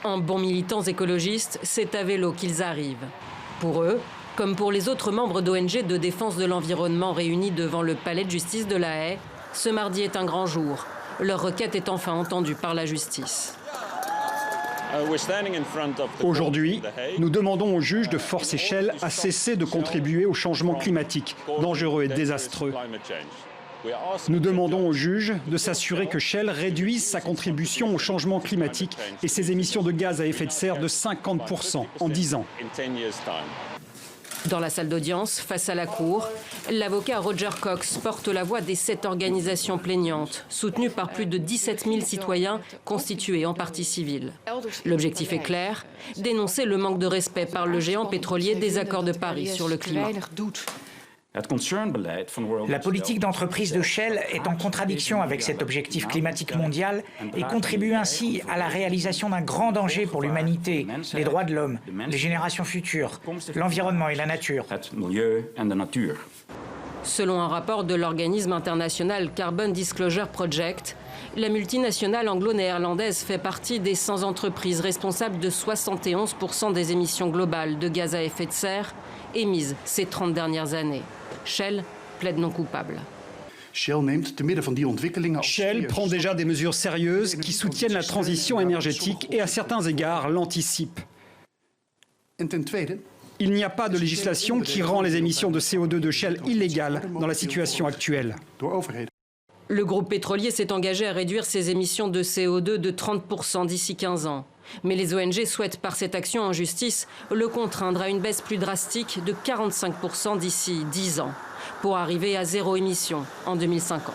En bons militants écologistes, c'est à vélo qu'ils arrivent. Pour eux, comme pour les autres membres d'ONG de défense de l'environnement réunis devant le palais de justice de La Haye, ce mardi est un grand jour. Leur requête est enfin entendue par la justice. Aujourd'hui, nous demandons au juge de forcer Shell à cesser de contribuer au changement climatique, dangereux et désastreux. Nous demandons au juge de s'assurer que Shell réduise sa contribution au changement climatique et ses émissions de gaz à effet de serre de 50% en 10 ans. Dans la salle d'audience, face à la cour, l'avocat Roger Cox porte la voix des 7 organisations plaignantes, soutenues par plus de 17 000 citoyens constitués en partie civile. L'objectif est clair, dénoncer le manque de respect par le géant pétrolier des accords de Paris sur le climat. La politique d'entreprise de Shell est en contradiction avec cet objectif climatique mondial et contribue ainsi à la réalisation d'un grand danger pour l'humanité, les droits de l'homme, les générations futures, l'environnement et la nature. Selon un rapport de l'organisme international Carbon Disclosure Project, la multinationale anglo-néerlandaise fait partie des 100 entreprises responsables de 71% des émissions globales de gaz à effet de serre émises ces 30 dernières années. Shell plaide non coupable. Shell prend déjà des mesures sérieuses qui soutiennent la transition énergétique et à certains égards l'anticipent. Il n'y a pas de législation qui rend les émissions de CO2 de Shell illégales dans la situation actuelle. Le groupe pétrolier s'est engagé à réduire ses émissions de CO2 de 30% d'ici 15 ans. Mais les ONG souhaitent par cette action en justice le contraindre à une baisse plus drastique de 45% d'ici 10 ans, pour arriver à zéro émission en 2050.